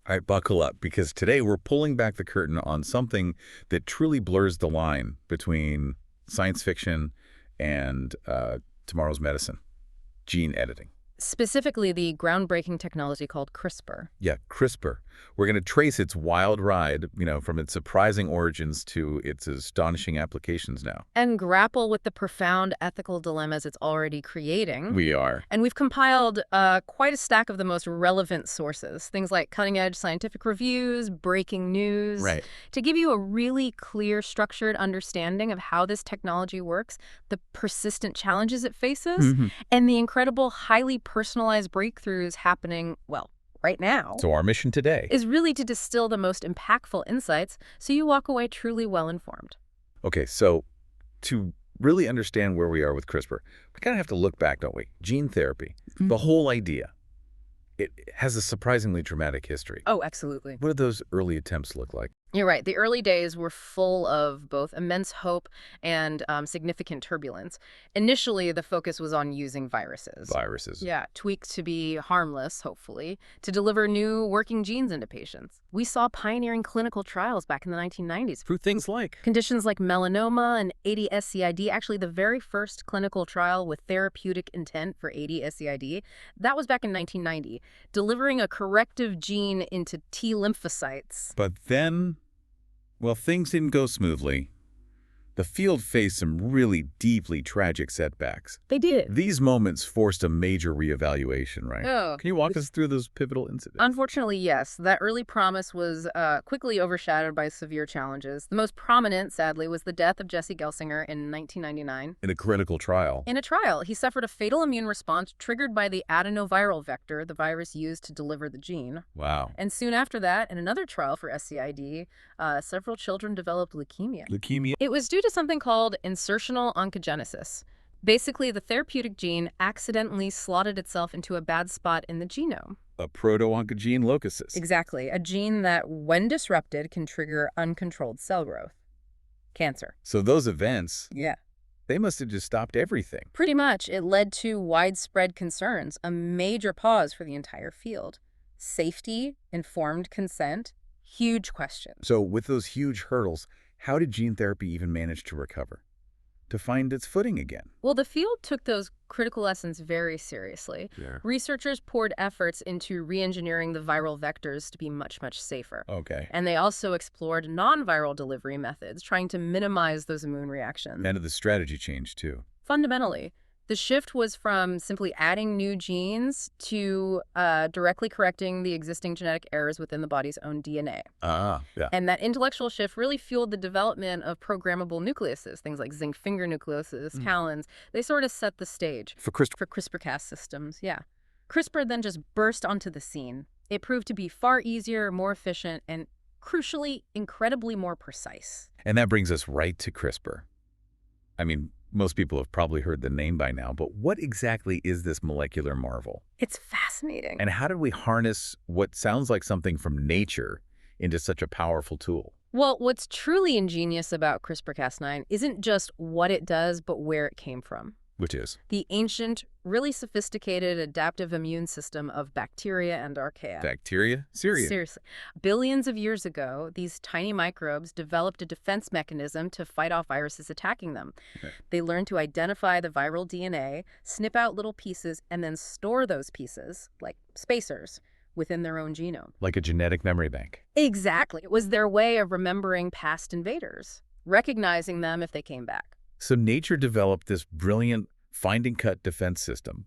All right, buckle up, because today we're pulling back the curtain on something that truly blurs the line between science fiction and tomorrow's medicine: gene editing. Specifically, the groundbreaking technology called CRISPR. Yeah, CRISPR. We're going to trace its wild ride, from its surprising origins to its astonishing applications now. And grapple with the profound ethical dilemmas it's already creating. We are. And we've compiled quite a stack of the most relevant sources, things like cutting-edge scientific reviews, breaking news, Right. to give you a really clear, structured understanding of how this technology works, the persistent challenges it faces, and the incredible, highly personalized breakthroughs happening, well, right now. So our mission today Is really to distill the most impactful insights so you walk away truly well-informed. Okay, so to really understand where we are with CRISPR, we kind of have to look back, don't we? Gene therapy, the whole idea, it has a surprisingly dramatic history. Oh, absolutely. What did those early attempts look like? You're right. The early days were full of both immense hope and significant turbulence. Initially, the focus was on using viruses. Viruses. Yeah, tweaked to be harmless, hopefully, to deliver new working genes into patients. We saw pioneering clinical trials back in the 1990s. Through things like? Conditions like melanoma and AD-SCID, actually the very first clinical trial with therapeutic intent for AD-SCID, that was back in 1990, delivering a corrective gene into T lymphocytes. But then, well, things didn't go smoothly. The field faced some really deeply tragic setbacks. They did. These moments forced a major reevaluation, right? Oh. Can you walk us through those pivotal incidents? Unfortunately, yes. That early promise was quickly overshadowed by severe challenges. The most prominent, sadly, was the death of Jesse Gelsinger in 1999. In a clinical trial. In a trial, he suffered a fatal immune response triggered by the adenoviral vector, the virus used to deliver the gene. Wow. And soon after that, in another trial for SCID, several children developed leukemia. Leukemia? It was due to something called insertional oncogenesis. Basically, the therapeutic gene accidentally slotted itself into a bad spot in the genome. A proto-oncogene locusus. Exactly, a gene that, when disrupted, can trigger uncontrolled cell growth. Cancer. So those events, Yeah. they must have just stopped everything. Pretty much, it led to widespread concerns, a major pause for the entire field. Safety, informed consent, huge questions. So with those huge hurdles, how did gene therapy even manage to recover? To find its footing again? Well, the field took those critical lessons very seriously. Yeah. Researchers poured efforts into re-engineering the viral vectors to be much, much safer. Okay. And they also explored non-viral delivery methods, trying to minimize those immune reactions. And the strategy changed, too. Fundamentally, the shift was from simply adding new genes to directly correcting the existing genetic errors within the body's own DNA. Ah, yeah. And that intellectual shift really fueled the development of programmable nucleases, things like zinc finger nucleases, talons. They sort of set the stage For CRISPR. for CRISPR-Cas systems, yeah. CRISPR then just burst onto the scene. It proved to be far easier, more efficient, and crucially, incredibly more precise. And that brings us right to CRISPR. I mean, most people have probably heard the name by now, but what exactly is this molecular marvel? It's fascinating. And how did we harness what sounds like something from nature into such a powerful tool? Well, what's truly ingenious about CRISPR-Cas9 isn't just what it does, but where it came from. Which is? The ancient, really sophisticated adaptive immune system of bacteria and archaea. Bacteria? Seriously. Billions of years ago, these tiny microbes developed a defense mechanism to fight off viruses attacking them. Okay. They learned to identify the viral DNA, snip out little pieces, and then store those pieces, like spacers, within their own genome. Like a genetic memory bank. Exactly. It was their way of remembering past invaders, recognizing them if they came back. So nature developed this brilliant find-and-cut defense system,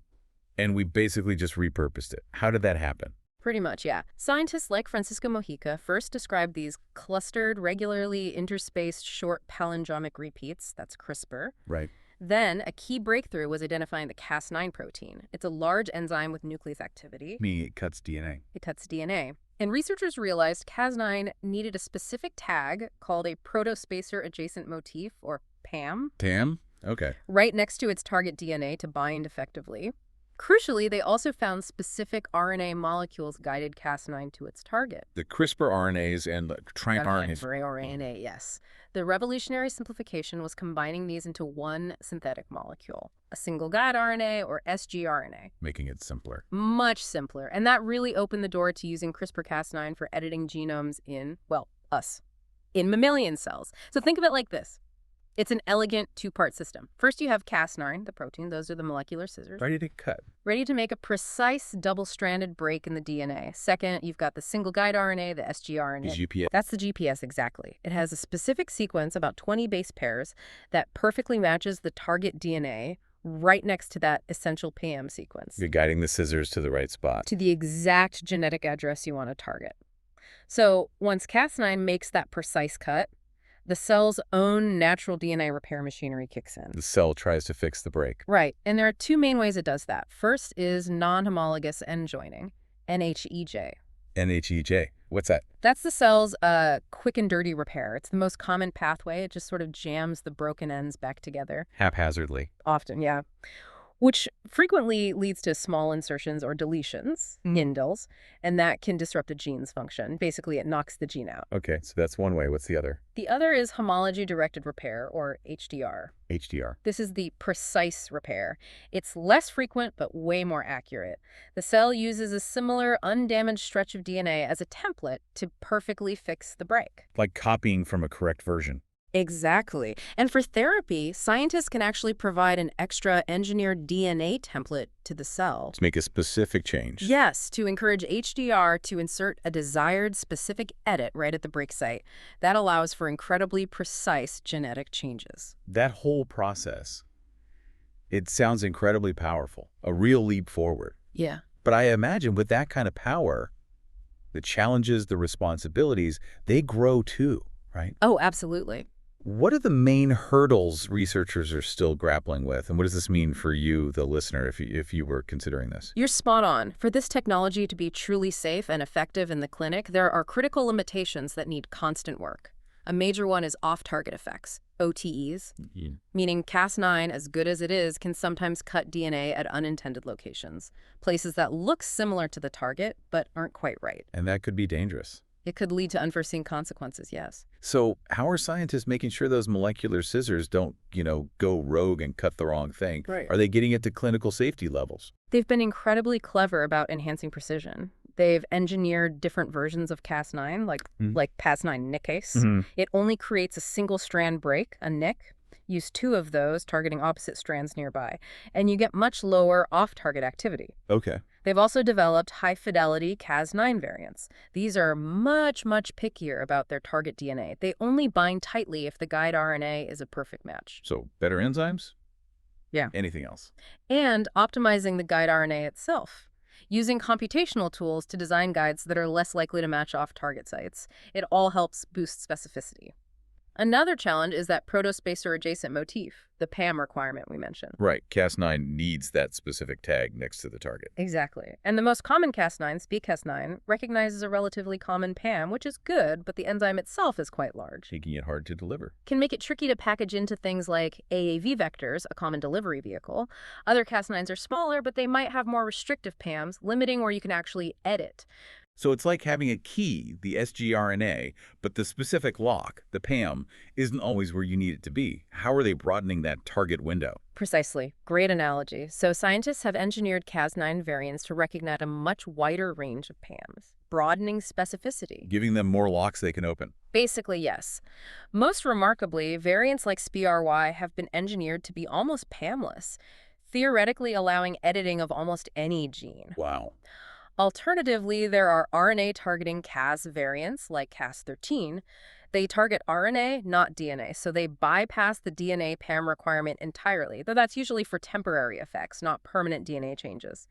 and we basically just repurposed it. How did that happen? Pretty much, yeah. Scientists like Francisco Mojica first described these clustered, regularly interspaced short palindromic repeats, that's CRISPR. Right. Then, a key breakthrough was identifying the Cas9 protein. It's a large enzyme with nucleus activity. Meaning it cuts DNA. It cuts DNA. And researchers realized Cas9 needed a specific tag called a protospacer adjacent motif, or PAM, TAM? Okay. right next to its target DNA to bind effectively. Crucially, they also found specific RNA molecules guided Cas9 to its target. The CRISPR RNAs and the RNAs. RNA, yes. The revolutionary simplification was combining these into one synthetic molecule. a single guide RNA, or sgRNA. Making it simpler. Much simpler. And that really opened the door to using CRISPR-Cas9 for editing genomes in, well, us, in mammalian cells. So think of it like this. It's an elegant two-part system. First, you have Cas9, the protein. Those are the molecular scissors. Ready to cut. Ready to make a precise double-stranded break in the DNA. Second, you've got the single guide RNA, the sgRNA. The GPS. That's the GPS, exactly. It has a specific sequence, about 20 base pairs, that perfectly matches the target DNA right next to that essential PAM sequence. You're guiding the scissors to the right spot. To the exact genetic address you want to target. So once Cas9 makes that precise cut, the cell's own natural DNA repair machinery kicks in. The cell tries to fix the break. Right, and there are two main ways it does that. First is non-homologous end joining, NHEJ. NHEJ. What's that? That's the cell's quick and dirty repair. It's the most common pathway. It just sort of jams the broken ends back together. Haphazardly. Often, yeah. Which frequently leads to small insertions or deletions, indels, and that can disrupt a gene's function. Basically, it knocks the gene out. Okay, so that's one way. What's the other? The other is homology-directed repair, or HDR. HDR. This is the precise repair. It's less frequent, but way more accurate. The cell uses a similar undamaged stretch of DNA as a template to perfectly fix the break. Like copying from a correct version. Exactly. And for therapy, scientists can actually provide an extra engineered DNA template to the cell. To make a specific change. Yes, to encourage HDR to insert a desired specific edit right at the break site. That allows for incredibly precise genetic changes. That whole process, it sounds incredibly powerful. A real leap forward. Yeah. But I imagine with that kind of power, the challenges, the responsibilities, they grow too, right? Oh, absolutely. What are the main hurdles researchers are still grappling with? And what does this mean for you, the listener, if you were considering this? You're spot on. For this technology to be truly safe and effective in the clinic, there are critical limitations that need constant work. A major one is off-target effects, OTEs, meaning Cas9, as good as it is, can sometimes cut DNA at unintended locations, places that look similar to the target but aren't quite right. And that could be dangerous. It could lead to unforeseen consequences, yes. So how are scientists making sure those molecular scissors don't, go rogue and cut the wrong thing? Right. Are they getting it to clinical safety levels? They've been incredibly clever about enhancing precision. They've engineered different versions of Cas9, like Cas9 nickase. It only creates a single strand break, a nick. Use two of those, targeting opposite strands nearby, and you get much lower off-target activity. Okay. They've also developed high-fidelity Cas9 variants. These are much, much pickier about their target DNA. They only bind tightly if the guide RNA is a perfect match. So better enzymes? Yeah. Anything else? And optimizing the guide RNA itself, using computational tools to design guides that are less likely to match off-target sites. It all helps boost specificity. Another challenge is that protospacer adjacent motif, the PAM requirement we mentioned. Right. Cas9 needs that specific tag next to the target. Exactly. And the most common Cas9, SpeakCas9, recognizes a relatively common PAM, which is good, but the enzyme itself is quite large. Making it hard to deliver. Can make it tricky to package into things like AAV vectors, a common delivery vehicle. Other Cas9s are smaller, but they might have more restrictive PAMs, limiting where you can actually edit. So it's like having a key, the sgRNA, but the specific lock, the PAM, isn't always where you need it to be. How are they broadening that target window? Precisely. Great analogy. So scientists have engineered Cas9 variants to recognize a much wider range of PAMs, broadening specificity. Giving them more locks they can open. Basically, yes. Most remarkably, variants like SPRY have been engineered to be almost PAMless, theoretically allowing editing of almost any gene. Wow. Alternatively, there are RNA-targeting Cas variants, like Cas13. They target RNA, not DNA, so they bypass the DNA PAM requirement entirely, though that's usually for temporary effects, not permanent DNA changes.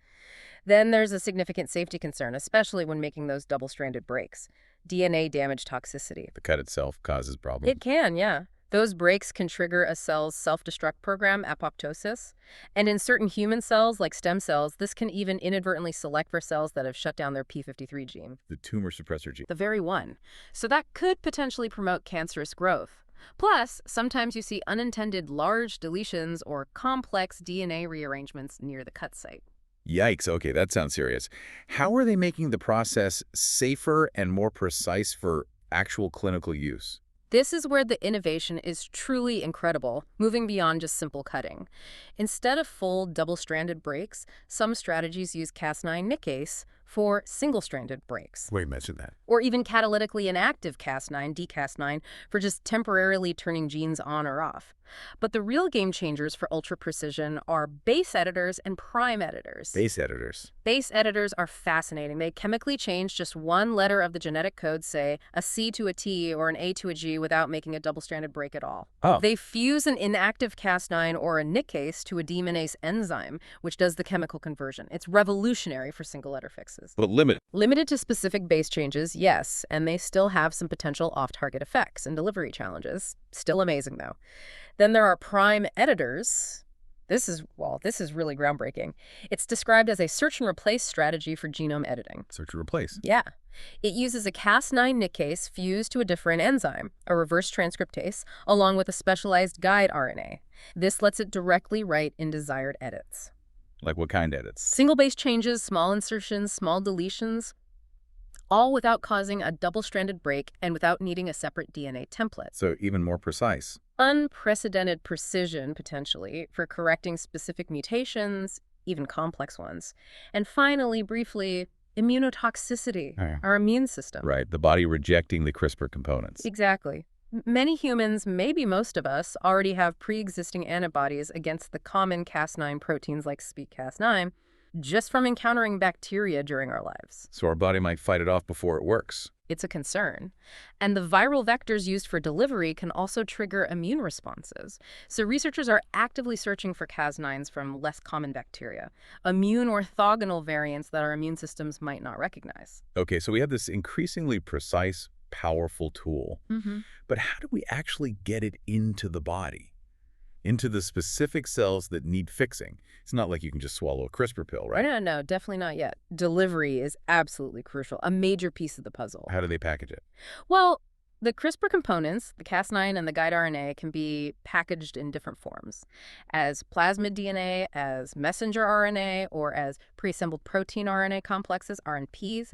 Then there's a significant safety concern, especially when making those double-stranded breaks. DNA damage toxicity. The cut itself causes problems. It can, yeah. Those breaks can trigger a cell's self-destruct program, apoptosis. And in certain human cells, like stem cells, this can even inadvertently select for cells that have shut down their p53 gene. The tumor suppressor gene. The very one. So that could potentially promote cancerous growth. Plus, sometimes you see unintended large deletions or complex DNA rearrangements near the cut site. Yikes. Okay, that sounds serious. How are they making the process safer and more precise for actual clinical use? This is where the innovation is truly incredible, moving beyond just simple cutting. Instead of full double-stranded breaks, some strategies use Cas9 nickase for single-stranded breaks, Wait, mention that. or even catalytically inactive Cas9, dCas9, for just temporarily turning genes on or off. But the real game changers for ultra-precision are base editors and prime editors. Base editors. Base editors are fascinating. They chemically change just one letter of the genetic code, say a C to a T or an A to a G, without making a double-stranded break at all. Oh. They fuse an inactive Cas9 or a nickase to a deaminase enzyme, which does the chemical conversion. It's revolutionary for single-letter fixes. But limited. Limited to specific base changes, yes, and they still have some potential off-target effects and delivery challenges. Still amazing, though. Then there are prime editors. This is really groundbreaking. It's described as a search and replace strategy for genome editing. Search and replace. Yeah. It uses a Cas9 nickase fused to a different enzyme, a reverse transcriptase, along with a specialized guide RNA. This lets it directly write in desired edits. Like what kind edits? Single base changes, small insertions, small deletions, all without causing a double-stranded break and without needing a separate DNA template. So even more precise. Unprecedented precision, potentially, for correcting specific mutations, even complex ones. And finally, briefly, immunotoxicity, our immune system. Right, the body rejecting the CRISPR components. Exactly. Many humans, maybe most of us, already have pre-existing antibodies against the common Cas9 proteins like SpeakCas9 just from encountering bacteria during our lives. So our body might fight it off before it works. It's a concern. And the viral vectors used for delivery can also trigger immune responses. So researchers are actively searching for Cas9s from less common bacteria, immune orthogonal variants that our immune systems might not recognize. Okay, so we have this increasingly precise, powerful tool. But how do we actually get it into the body? Into the specific cells that need fixing? It's not like you can just swallow a CRISPR pill, right? No, definitely not yet. Delivery is absolutely crucial, a major piece of the puzzle. How do they package it? Well, the CRISPR components, the Cas9 and the guide RNA, can be packaged in different forms, as plasmid DNA, as messenger RNA, or as pre-assembled protein RNA complexes, RNPs,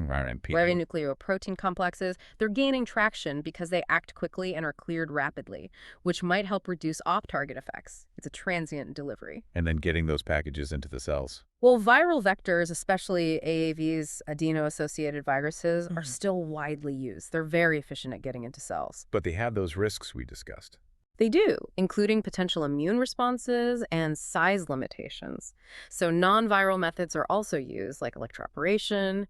ribonucleoprotein complexes. They're gaining traction because they act quickly and are cleared rapidly, which might help reduce off-target effects. It's a transient delivery. And then getting those packages into the cells. Well, viral vectors, especially AAVs, adeno-associated viruses, are still widely used. They're very efficient at getting into cells. But they have those risks we discussed. They do, including potential immune responses and size limitations. So non-viral methods are also used, like electroporation,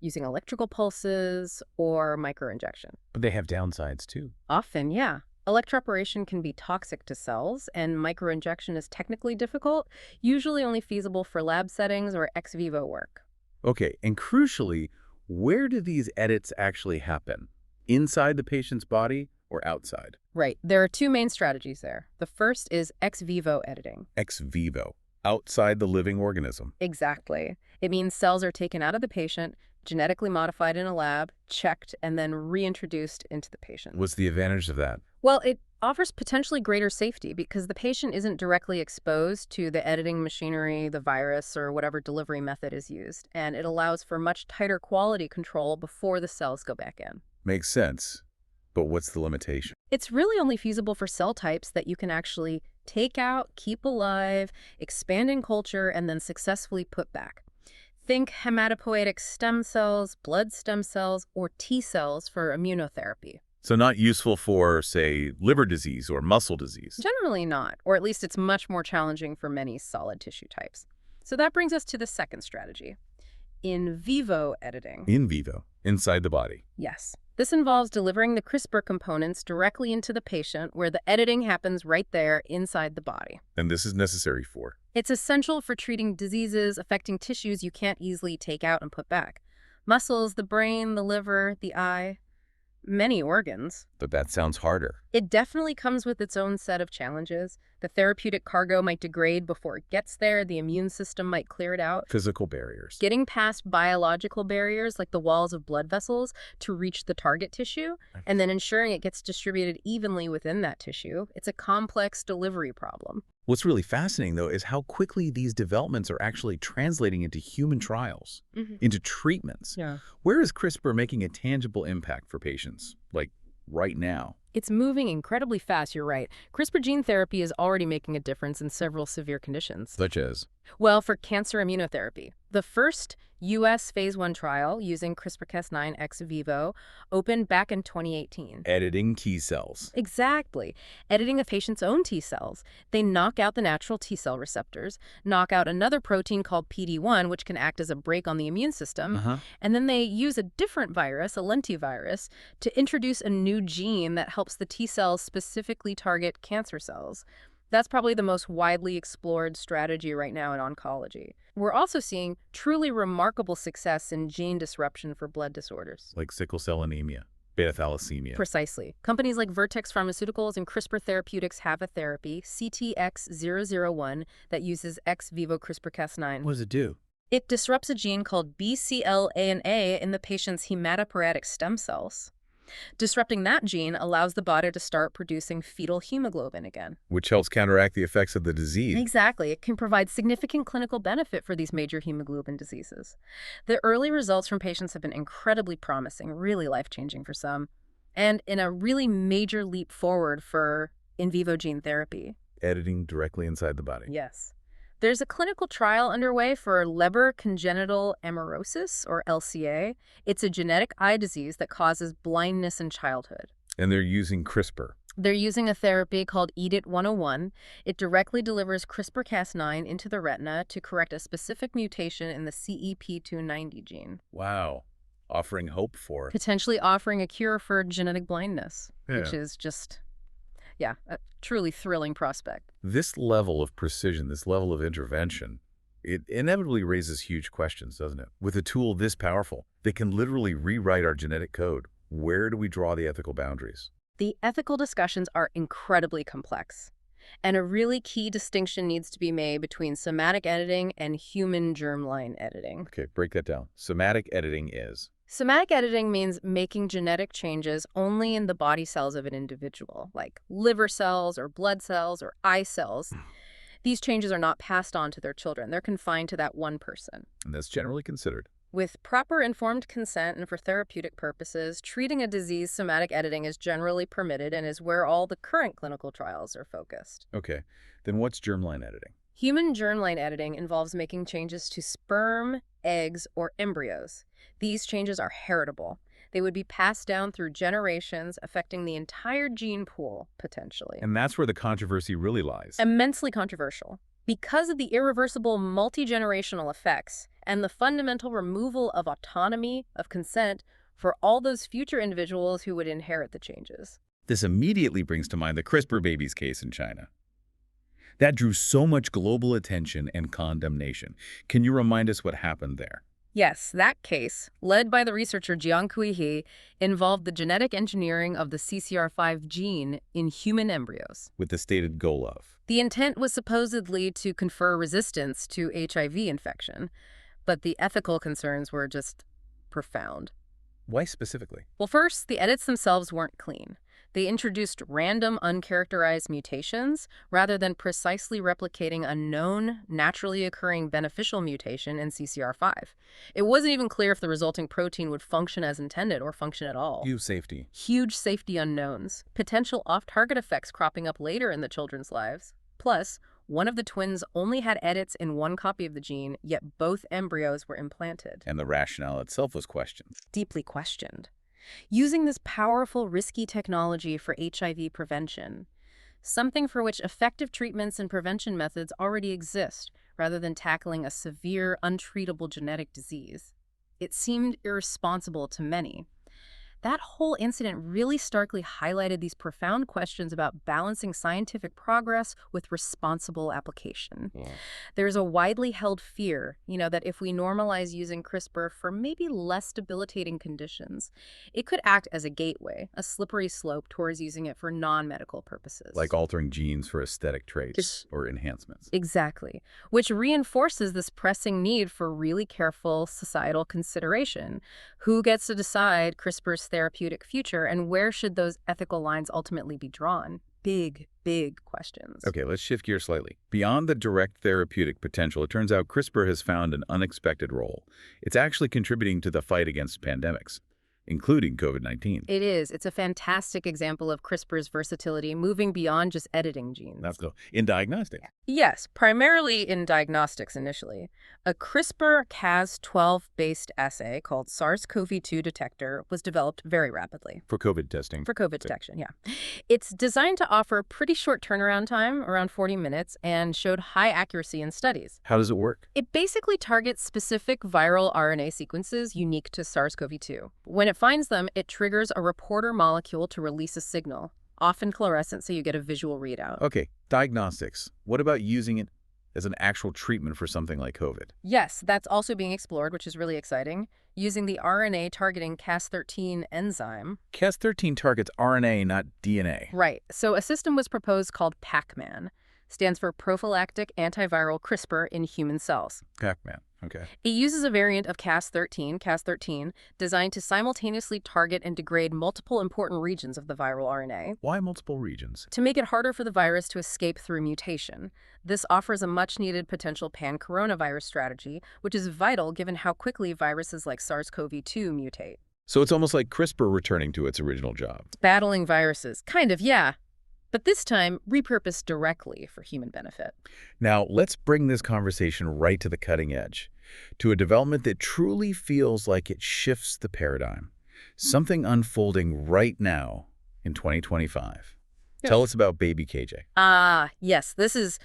using electrical pulses, or microinjection. But they have downsides, too. Often, yeah. Electroporation can be toxic to cells, and microinjection is technically difficult, usually only feasible for lab settings or ex vivo work. Okay, and crucially, where do these edits actually happen? Inside the patient's body or outside? Right. There are two main strategies there. The first is ex vivo editing. Ex vivo, outside the living organism. Exactly. It means cells are taken out of the patient, genetically modified in a lab, checked, and then reintroduced into the patient. What's the advantage of that? Well, it offers potentially greater safety because the patient isn't directly exposed to the editing machinery, the virus, or whatever delivery method is used, and it allows for much tighter quality control before the cells go back in. Makes sense. But what's the limitation? It's really only feasible for cell types that you can actually take out, keep alive, expand in culture, and then successfully put back. Think hematopoietic stem cells, blood stem cells, or T cells for immunotherapy. So not useful for, say, liver disease or muscle disease? Generally not, or at least it's much more challenging for many solid tissue types. So that brings us to the second strategy, in vivo editing. In vivo, inside the body. Yes. This involves delivering the CRISPR components directly into the patient where the editing happens right there inside the body. And this is necessary for? It's essential for treating diseases affecting tissues you can't easily take out and put back. Muscles, the brain, the liver, the eye. Many organs. But that sounds harder. It definitely comes with its own set of challenges. The therapeutic cargo might degrade before it gets there. The immune system might clear it out. Physical barriers. Getting past biological barriers like the walls of blood vessels to reach the target tissue, and then ensuring it gets distributed evenly within that tissue. It's a complex delivery problem. What's really fascinating, though, is how quickly these developments are actually translating into human trials, into treatments. Yeah. Where is CRISPR making a tangible impact for patients, like right now? It's moving incredibly fast, you're right. CRISPR gene therapy is already making a difference in several severe conditions. Such as Well, for cancer immunotherapy, the first U.S. phase 1 trial using CRISPR-Cas9 ex vivo opened back in 2018. editing T cells. Exactly. Editing a patient's own T cells. They knock out the natural T cell receptors, knock out another protein called PD-1, which can act as a brake on the immune system, and then they use a different virus, a lentivirus, to introduce a new gene that helps the T cells specifically target cancer cells. That's probably the most widely explored strategy right now in oncology. We're also seeing truly remarkable success in gene disruption for blood disorders. Like sickle cell anemia, beta thalassemia. Precisely. Companies like Vertex Pharmaceuticals and CRISPR Therapeutics have a therapy, CTX001, that uses ex vivo CRISPR-Cas9. What does it do? It disrupts a gene called BCL-A in the patient's hematopoietic stem cells. Disrupting that gene allows the body to start producing fetal hemoglobin again. Which helps counteract the effects of the disease. Exactly. It can provide significant clinical benefit for these major hemoglobin diseases. The early results from patients have been incredibly promising, really life-changing for some, and in a really major leap forward for in vivo gene therapy. Editing directly inside the body. Yes. There's a clinical trial underway for Leber congenital amaurosis, or LCA. It's a genetic eye disease that causes blindness in childhood. And they're using CRISPR. They're using a therapy called EDIT-101. It directly delivers CRISPR-Cas9 into the retina to correct a specific mutation in the CEP290 gene. Wow. Offering hope for Potentially offering a cure for genetic blindness, Yeah. which is just, a truly thrilling prospect. This level of precision, this level of intervention, it inevitably raises huge questions, doesn't it? With a tool this powerful, they can literally rewrite our genetic code. Where do we draw the ethical boundaries? The ethical discussions are incredibly complex, and a really key distinction needs to be made between somatic editing and human germline editing. Okay, break that down. Somatic editing is Somatic editing means making genetic changes only in the body cells of an individual, like liver cells or blood cells or eye cells. These changes are not passed on to their children. They're confined to that one person. and that's generally considered. With proper informed consent and for therapeutic purposes, treating a disease somatic editing is generally permitted and is where all the current clinical trials are focused. Okay, then what's germline editing? Human germline editing involves making changes to sperm, eggs, or embryos. These changes are heritable. They would be passed down through generations, affecting the entire gene pool, potentially. And that's where the controversy really lies. Immensely controversial. Because of the irreversible multi-generational effects and the fundamental removal of autonomy, of consent, for all those future individuals who would inherit the changes. This immediately brings to mind the CRISPR babies case in China. That drew so much global attention and condemnation. Can you remind us what happened there? Yes, that case, led by the researcher Jiang Kui, involved the genetic engineering of the CCR5 gene in human embryos. With the stated goal of? The intent was supposedly to confer resistance to HIV infection, but the ethical concerns were just profound. Why specifically? Well, first, the edits themselves weren't clean. They introduced random, uncharacterized mutations rather than precisely replicating a known, naturally occurring beneficial mutation in CCR5. It wasn't even clear if the resulting protein would function as intended or function at all. Huge safety. Huge safety unknowns. Potential off-target effects cropping up later in the children's lives. Plus, one of the twins only had edits in one copy of the gene, yet both embryos were implanted. And the rationale itself was questioned. Deeply questioned. Using this powerful, risky technology for HIV prevention, something for which effective treatments and prevention methods already exist, rather than tackling a severe, untreatable genetic disease. It seemed irresponsible to many. That whole incident really starkly highlighted these profound questions about balancing scientific progress with responsible application. Yeah. There's a widely held fear, that if we normalize using CRISPR for maybe less debilitating conditions, it could act as a gateway, a slippery slope towards using it for non-medical purposes. Like altering genes for aesthetic traits or enhancements. Exactly, which reinforces this pressing need for really careful societal consideration. Who gets to decide CRISPR's therapeutic future, and where should those ethical lines ultimately be drawn? Big, big questions. Okay, let's shift gears slightly. Beyond the direct therapeutic potential, it turns out CRISPR has found an unexpected role. It's actually contributing to the fight against pandemics. including COVID-19. It is. It's a fantastic example of CRISPR's versatility, moving beyond just editing genes. That's cool. In diagnostics. Yes, primarily in diagnostics initially. A CRISPR-Cas12-based assay called SARS-CoV-2 detector was developed very rapidly. For COVID testing. For COVID detection, yeah. It's designed to offer a pretty short turnaround time, around 40 minutes, and showed high accuracy in studies. How does it work? It basically targets specific viral RNA sequences unique to SARS-CoV-2. When it finds them, it triggers a reporter molecule to release a signal, often fluorescent, so you get a visual readout. Okay, diagnostics. What about using it as an actual treatment for something like COVID? Yes, that's also being explored, which is really exciting, using the RNA targeting Cas13 enzyme. Cas13 targets RNA, not DNA. Right. So a system was proposed called Pac-Man. Stands for Prophylactic Antiviral CRISPR in Human Cells. Pac-Man. Okay. It uses a variant of Cas13, designed to simultaneously target and degrade multiple important regions of the viral RNA. Why multiple regions? To make it harder for the virus to escape through mutation. This offers a much-needed potential pan-coronavirus strategy, which is vital given how quickly viruses like SARS-CoV-2 mutate. So it's almost like CRISPR returning to its original job. Battling viruses. Kind of, yeah. But this time, repurposed directly for human benefit. Now, let's bring this conversation right to the cutting edge, to a development that truly feels like it shifts the paradigm. Something unfolding right now in 2025. Yeah. Tell us about baby KJ. Yes, this is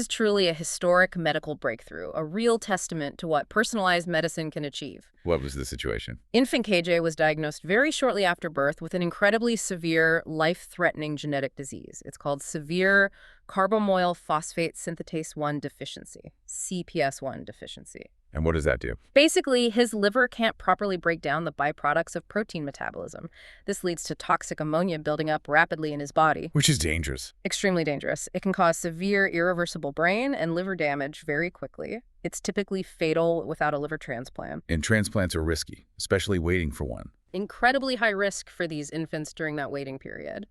truly a historic medical breakthrough, a real testament to what personalized medicine can achieve. What was the situation? Infant KJ was diagnosed very shortly after birth with an incredibly severe, life-threatening genetic disease. It's called severe carbamoyl phosphate synthetase 1 deficiency, CPS1 deficiency. And what does that do? Basically, his liver can't properly break down the byproducts of protein metabolism. This leads to toxic ammonia building up rapidly in his body. Which is dangerous. Extremely dangerous. It can cause severe, irreversible brain and liver damage very quickly. It's typically fatal without a liver transplant. And transplants are risky, especially waiting for one. Incredibly high risk for these infants during that waiting period.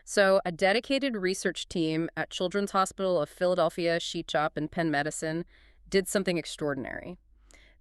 So a dedicated research team at Children's Hospital of Philadelphia, Sheet Shop, and Penn Medicine did something extraordinary.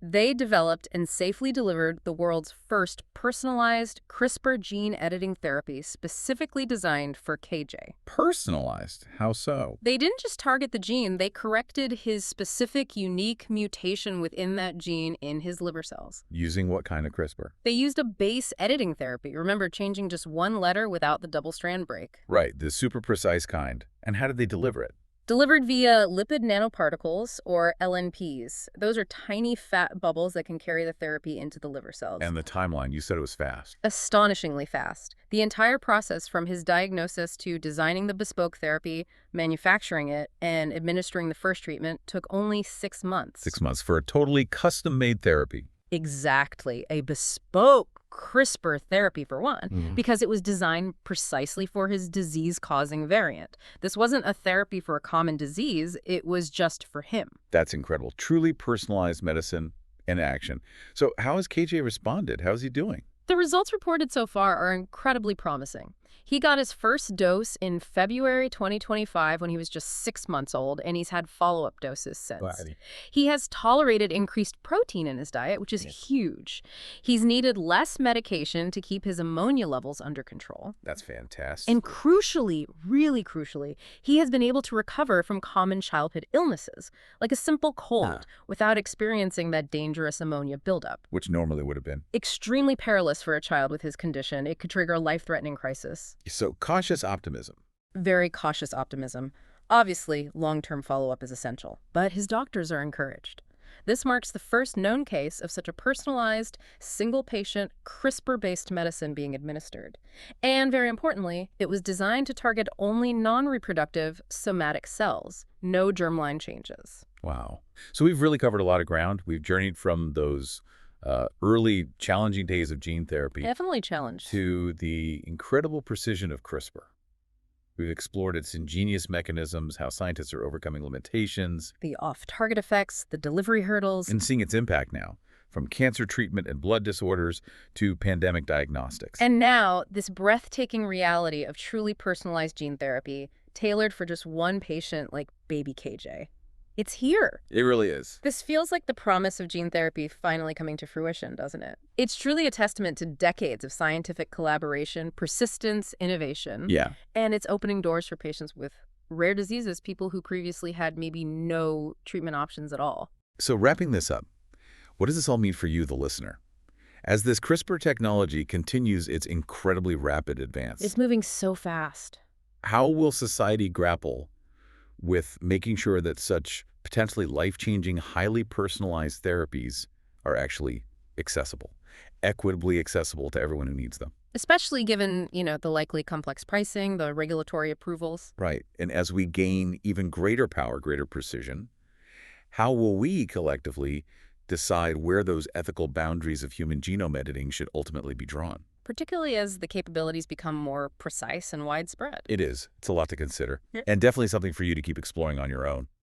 They developed and safely delivered the world's first personalized CRISPR gene editing therapy specifically designed for KJ. Personalized? How so? They didn't just target the gene, they corrected his specific unique mutation within that gene in his liver cells. Using what kind of CRISPR? They used a base editing therapy. Remember, changing just one letter without the double-strand break. Right, the super precise kind. And how did they deliver it? Delivered via lipid nanoparticles, or LNPs. Those are tiny fat bubbles that can carry the therapy into the liver cells. And the timeline, you said it was fast. Astonishingly fast. The entire process from his diagnosis to designing the bespoke therapy, manufacturing it, and administering the first treatment took only 6 months. 6 months for a totally custom-made therapy. Exactly. A bespoke CRISPR therapy for one, because it was designed precisely for his disease-causing variant. This wasn't a therapy for a common disease, it was just for him. That's incredible. Truly personalized medicine in action. So how has KJ responded? How's he doing? The results reported so far are incredibly promising. He got his first dose in February 2025 when he was just 6 months old, and he's had follow-up doses since. Wow. He has tolerated increased protein in his diet, which is huge. He's needed less medication to keep his ammonia levels under control. That's fantastic. And crucially, really crucially, he has been able to recover from common childhood illnesses, like a simple cold, without experiencing that dangerous ammonia buildup. Which normally would have been. Extremely perilous for a child with his condition. It could trigger a life-threatening crisis. So cautious optimism. Very cautious optimism. Obviously, long-term follow-up is essential, but his doctors are encouraged. This marks the first known case of such a personalized, single-patient, CRISPR-based medicine being administered. And very importantly, it was designed to target only non-reproductive somatic cells, no germline changes. Wow. So we've really covered a lot of ground. We've journeyed from those early challenging days of gene therapy Definitely challenged. to the incredible precision of CRISPR. We've explored its ingenious mechanisms, how scientists are overcoming limitations, The off-target effects, the delivery hurdles. and seeing its impact now, from cancer treatment and blood disorders to pandemic diagnostics. And now, this breathtaking reality of truly personalized gene therapy, tailored for just one patient like baby KJ. It's here. It really is. This feels like the promise of gene therapy finally coming to fruition, doesn't it? It's truly a testament to decades of scientific collaboration, persistence, innovation, Yeah. and it's opening doors for patients with rare diseases, people who previously had maybe no treatment options at all. So wrapping this up, what does this all mean for you, the listener? As this CRISPR technology continues its incredibly rapid advance, It's moving so fast. how will society grapple with making sure that such potentially life-changing, highly personalized therapies are actually accessible, equitably accessible to everyone who needs them? Especially given, the likely complex pricing, the regulatory approvals. Right. And as we gain even greater power, greater precision, how will we collectively decide where those ethical boundaries of human genome editing should ultimately be drawn? Particularly as the capabilities become more precise and widespread. It is. It's a lot to consider. Yeah. And definitely something for you to keep exploring on your own.